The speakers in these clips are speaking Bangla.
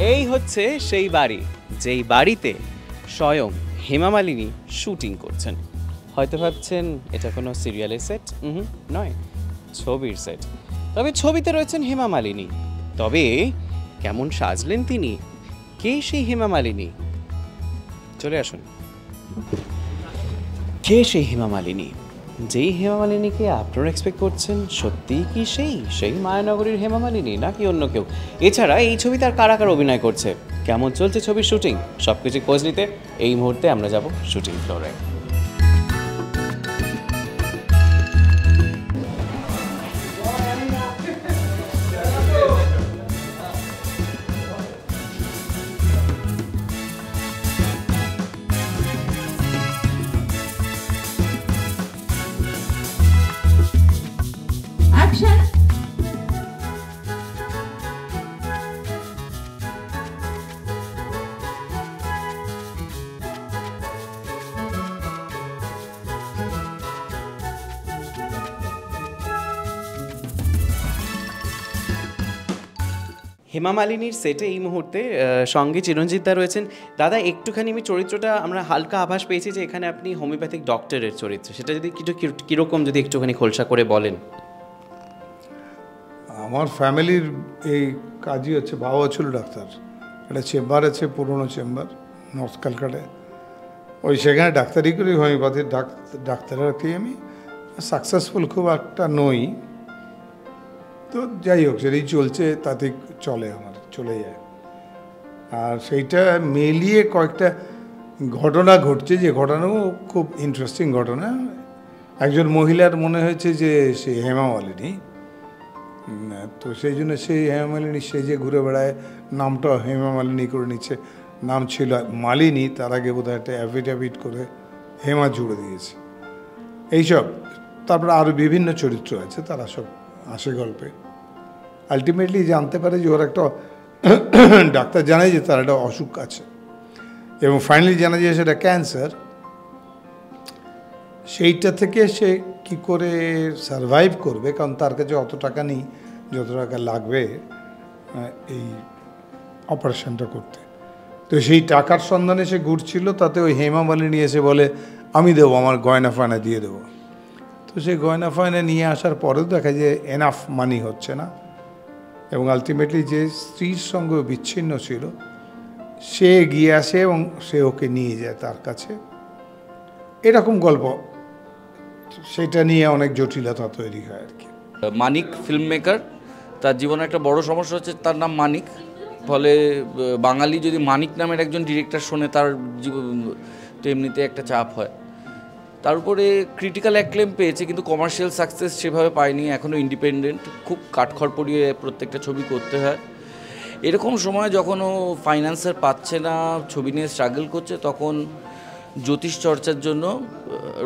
এই হচ্ছে সেই বাড়ি, যেই বাড়িতে স্বয়ং হেমা মালিনী শুটিং করছেন। হয়তো ভাবছেন এটা কোনো সিরিয়ালের সেট, নয়, ছবির সেট। তবে ছবিতে রয়েছেন হেমা মালিনী। তবে কেমন সাজলেন তিনি? কে সেই হেমা মালিনী? চলে আসুন। কে সেই হেমা মালিনী? যেই হেমা মালিনীকে আপনারা এক্সপেক্ট করছেন, সত্যিই কি সেই মায়ানগরীর হেমা মালিনী, নাকি অন্য কেউ? এছাড়া এই ছবিতে আর কারা কারা অভিনয় করছে, কেমন চলছে ছবির শুটিং, সব কিছু খোঁজ নিতে এই মুহূর্তে আমরা যাব শুটিং ফ্লোরে। হেমা মালিনীর সেটে এই মুহূর্তে সঙ্গে চিরঞ্জিত দা রয়েছেন। দাদা, একটুখানি আমি চরিত্রটা আমরা হালকা আভাস পেয়েছি যে এখানে আপনি হোমিওপ্যাথিক ডক্টরের চরিত্র, সেটা যদি কীরকম যদি একটুখানি খোলসা করে বলেন। আমার ফ্যামিলির এই কাজই হচ্ছে, বাবা ছিল ডাক্তার, একটা চেম্বার আছে, পুরনো চেম্বার নর্থ ক্যালকাটায়, সেখানে ডাক্তারি করি, হোমিওপ্যাথির ডাক্তারের কি আমি সাকসেসফুল খুব একটা নই, তো যাই হোক সেটাই চলছে, তাতে চলে, আমার চলে যায়। আর সেইটা মিলিয়ে কয়েকটা ঘটনা ঘটছে, যে ঘটনাও খুব ইন্টারেস্টিং ঘটনা। একজন মহিলার মনে হয়েছে যে সে হেমা মালিনী, তো সেই জন্য সেই হেমা মালিনী সেজে ঘুরে বেড়ায়, নামটা হেমা মালিনী করে নিচ্ছে। নাম ছিল মালিনী, তার আগে বোধহয় একটা অ্যাফিডেভিট করে হেমা জুড়ে দিয়েছে এইসব। তারপরে আরও বিভিন্ন চরিত্র আছে, তারা সব আসে গল্পে। আলটিমেটলি জানতে পারে যে ওর একটা ডাক্তার জানায় যে তার একটা অসুখ আছে, এবং ফাইনালি জানা যায় সেটা ক্যান্সার। সেইটা থেকে সে কি করে সারভাইভ করবে, কারণ তার কাছে অত টাকা নেই যত টাকা লাগবে এই অপারেশনটা করতে। তো সেই টাকার সন্ধানে সে ঘুরছিল, তাতে ওই হেমা মালিনী এসে বলে আমি দেবো, আমার গয়না ফয়না দিয়ে দেবো। তো সেই গয়না ফয়না নিয়ে আসার পরেও দেখা যায় এনাফ মানি হচ্ছে না, এবং আলটিমেটলি যে স্ত্রীর সঙ্গে বিচ্ছিন্ন ছিল সে এগিয়ে আসে এবং সে ওকে নিয়ে যায় তার কাছে। এরকম গল্প, সেটা নিয়ে অনেক জটিলতা তৈরি হয় আর কি। মানিক ফিল্ম মেকার, তার জীবনে একটা বড় সমস্যা হচ্ছে তার নাম মানিক, ফলে বাঙালি যদি মানিক নামের একজন ডিরেক্টর শোনে তার তো এমনিতে একটা চাপ হয়। তার উপরে ক্রিটিক্যাল অ্যাক্লেম পেয়েছে, কিন্তু কমার্শিয়াল সাকসেস সেভাবে পায়নি, এখনও ইন্ডিপেন্ডেন্ট, খুব কাঠখড় পড়িয়ে প্রত্যেকটা ছবি করতে হয়। এরকম সময় যখন ও ফাইন্যান্সার পাচ্ছে না, ছবি নিয়ে স্ট্রাগল করছে, তখন জ্যোতিষ চর্চার জন্য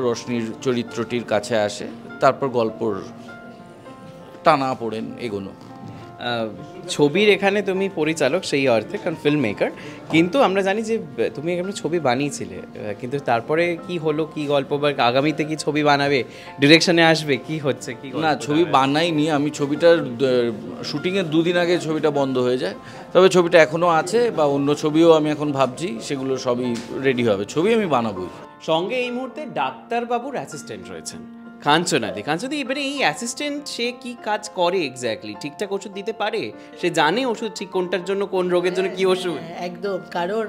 রোশনির চরিত্রটির কাছে আসে, তারপর গল্পর টানা পড়েন এগোনো। ছবির এখানে তুমি পরিচালক সেই অর্থে, কারণ ফিল্ম মেকার, কিন্তু আমরা জানি যে তুমি এখানে ছবি বানিয়েছিলে, কিন্তু তারপরে কি হলো, কি গল্প, বা আগামীতে কি ছবি বানাবে, ডিরেকশনে আসবে, কি হচ্ছে কি? না, ছবি বানাইনি আমি, ছবিটার শুটিংয়ের 2 দিন আগে ছবিটা বন্ধ হয়ে যায়। তবে ছবিটা এখনও আছে, বা অন্য ছবিও আমি এখন ভাবছি, সেগুলো সবই রেডি হবে, ছবি আমি বানাবোই। সঙ্গে এই মুহূর্তে ডাক্তারবাবুর অ্যাসিস্ট্যান্ট রয়েছেন কাঞ্চনাদি। কাঞ্চনাদি, এবারে এই অ্যাসিস্ট্যান্ট সে কি কাজ করে এক্স্যাক্টলি? ঠিকঠাক ওষুধ দিতে পারে? সে জানে ওষুধ ঠিক কোনটার জন্য, কোন রোগের জন্য কি ওষুধ? একদম, কারণ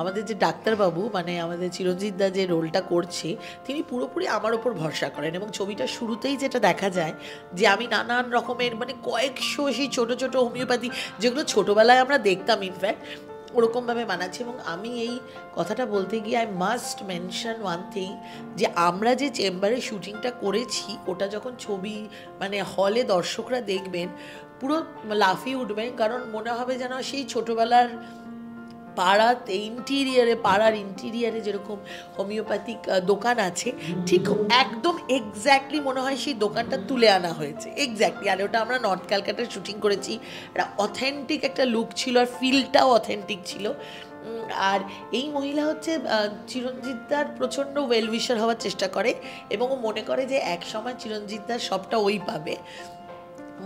আমাদের যে ডাক্তারবাবু, মানে আমাদের চিরঞ্জিত দা যে রোলটা করছে, তিনি পুরোপুরি আমার ওপর ভরসা করেন। এবং ছবিটার শুরুতেই যেটা দেখা যায় যে আমি নানান রকমের, মানে কয়েকশো সেই ছোটো ছোটো হোমিওপ্যাথি, যেগুলো ছোটোবেলায় আমরা দেখতাম ইনফ্যাক্ট, ওরকমভাবে বানাচ্ছি। এবং আমি এই কথাটা বলতে গিয়ে I must mention one thing, যে আমরা যে চেম্বারে শুটিংটা করেছি, ওটা যখন ছবি মানে হলে দর্শকরা দেখবেন, পুরো লাফিয়ে উঠবেন, কারণ মনে হবে যেন সেই ছোটোবেলার পাড়ার ইন্টিরিয়ারে যেরকম হোমিওপ্যাথিক দোকান আছে, ঠিক একদম এক্স্যাক্টলি মনে হয় সেই দোকানটা তুলে আনা হয়েছে এক্স্যাক্টলি। আর ওটা আমরা নর্থ ক্যালকাটায় শুটিং করেছি, একটা অথেন্টিক একটা লুক ছিল, আর ফিলটাও অথেন্টিক ছিল। আর এই মহিলা হচ্ছে চিরঞ্জিত দার প্রচণ্ড ওয়েল উইশার হওয়ার চেষ্টা করে, এবং ও মনে করে যে এক সময় চিরঞ্জিত দার সবটা ওই পাবে।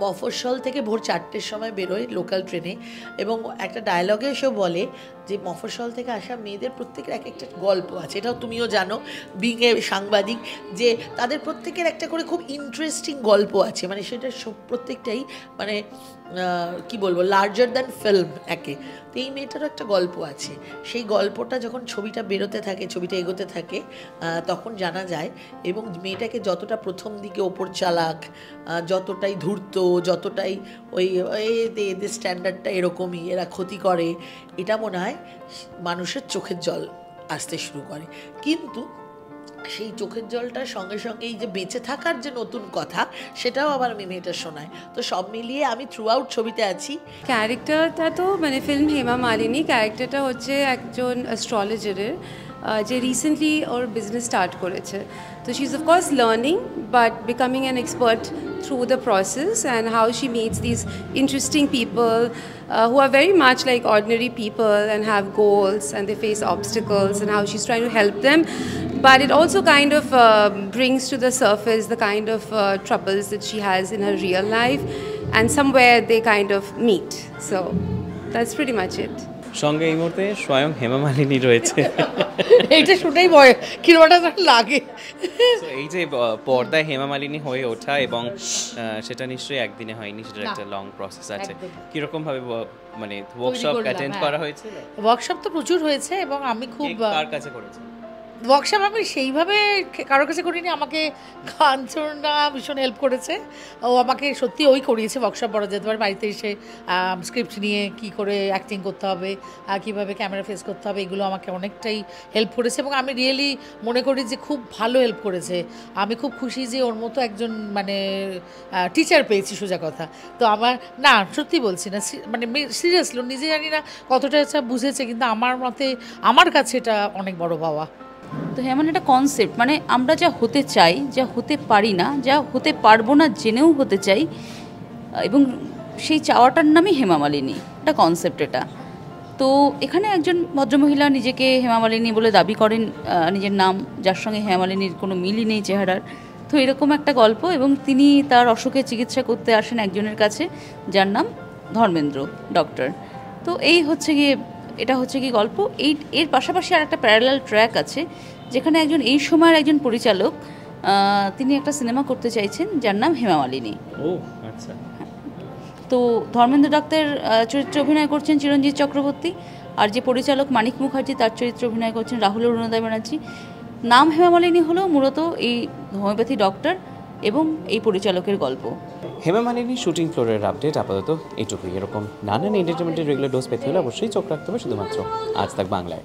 মফস্বল থেকে ভোর 4টের সময় বেরোয় লোকাল ট্রেনে, এবং একটা ডায়লগে এসেও বলে যে মফস্বল থেকে আসা মেয়েদের প্রত্যেকের এক একটা গল্প আছে। এটাও তুমিও জানো বিং এ সাংবাদিক, যে তাদের প্রত্যেকের একটা করে খুব ইন্টারেস্টিং গল্প আছে, মানে সেটা প্রত্যেকটাই মানে কি বলবো, লার্জার দ্যান ফিল্ম একে। তো এই মেয়েটারও একটা গল্প আছে। সেই গল্পটা যখন ছবিটা বেরোতে থাকে, ছবিটা এগোতে থাকে, তখন জানা যায় এবং মেয়েটাকে যতটা প্রথম দিকে ওপর চালাক, যতটাই ধূর্ত, যতটাই ওই এদের স্ট্যান্ডার্ডটা এরকমই, এরা ক্ষতি করে, এটা মনে হয় মানুষের চোখের জল আসতে শুরু করে। কিন্তু সেই চোখের জলটার সঙ্গে সঙ্গে এই যে বেঁচে থাকার যে নতুন কথা, সেটাও আবার আমি মেয়েটা শোনায়। তো সব মিলিয়ে আমি থ্রু আউট ছবিতে আছি। ক্যারেক্টারটা তো মানে ফিল্ম হেমা মালিনী, ক্যারেক্টারটা হচ্ছে একজন অ্যাস্ট্রোলজারের যে রিসেন্টলি ওর বিজনেস স্টার্ট করেছে। তো she is of course learning but becoming an expert through the process, and how she meets these interesting people who are very much like ordinary people and have goals and they face obstacles, and how she's trying to help them. But it also kind of brings to the surface the kind of troubles that she has in her real life, and somewhere they kind of meet. So that's pretty much it. সঙ্গে এই মুহূর্তে স্বয়ং হেমা মালিনী রয়েছে। এইটা শুনেই ভয় কিরকমটা লাগে। তো এই যে পর্দায় হেমা মালিনী হয়ে ওঠা, এবং সেটা নিশ্চয়ই একদিনে হয়নি, সেটার একটা লং প্রসেস আছে। কিরকম ভাবে মানে ওয়ার্কশপ অ্যাটেন্ড করা হয়েছে? ওয়ার্কশপ তো প্রচুর হয়েছে, এবং আমি খুব কার কাছে করেছি ওয়ার্কশপ আমি সেইভাবে কারোর কাছে করিনি। আমাকে কাঞ্চনা ভীষণ হেল্প করেছে, ও আমাকে সত্যি ওই করিয়েছে ওয়ার্কশপ বলা যেতে পারে। বাড়িতে এসে স্ক্রিপ্ট নিয়ে কী করে অ্যাক্টিং করতে হবে, কীভাবে ক্যামেরা ফেস করতে হবে, এগুলো আমাকে অনেকটাই হেল্প করেছে, এবং আমি রিয়েলি মনে করি যে খুব ভালো হেল্প করেছে। আমি খুব খুশি যে ওর মতো একজন মানে টিচার পেয়েছি, সোজা কথা। তো আমার না, সত্যি বলছি না, মানে সিরিয়াসলি নিজে জানি না কতটা বুঝেছে, কিন্তু আমার মতে আমার কাছে এটা অনেক বড় পাওয়া। তো হ্যাঁ, মানে একটা কনসেপ্ট, মানে আমরা যা হতে চাই, যা হতে পারি না, যা হতে পারবো না জেনেও হতে চাই, এবং সেই চাওয়াটার নামই হেমা মালিনী, একটা কনসেপ্ট এটা। তো এখানে একজন ভদ্রমহিলা নিজেকে হেমা মালিনী বলে দাবি করেন, নিজের নাম, যার সঙ্গে হেমা মালিনীর কোনো মিলই নেই চেহারার। তো এরকম একটা গল্প, এবং তিনি তার অসুখের চিকিৎসা করতে আসেন একজনের কাছে যার নাম ধর্মেন্দ্র ডক্টর। তো এই হচ্ছে গিয়ে, এটা হচ্ছে কি গল্প। এর পাশাপাশি আর একটা প্যারালাল ট্র্যাক আছে, যেখানে একজন এই সময়ের একজন পরিচালক, তিনি একটা সিনেমা করতে চাইছেন যার নাম হেমা মালিনী। ও আচ্ছা। তো ধর্মেন্দ্র ডাক্তার চরিত্রে অভিনয় করছেন চিরঞ্জিত চক্রবর্তী, আর যে পরিচালক মানিক মুখার্জি তার চরিত্রে অভিনয় করছেন রাহুল অরুণোদয় ব্যানার্জি। নাম হেমা মালিনী হলো মূলত এই হোমিওপ্যাথি ডক্টর এবং এই পরিচালকের গল্প। হেমা মালিনী শুটিং ফ্লোরের আপডেট আপাতত এইটুকুই। এরকম নানান এন্টারটেনমেন্টের রেগুলার ডোজ পেতে হলে অবশ্যই চোখ রাখতে হবে শুধুমাত্র আজ তাক বাংলায়।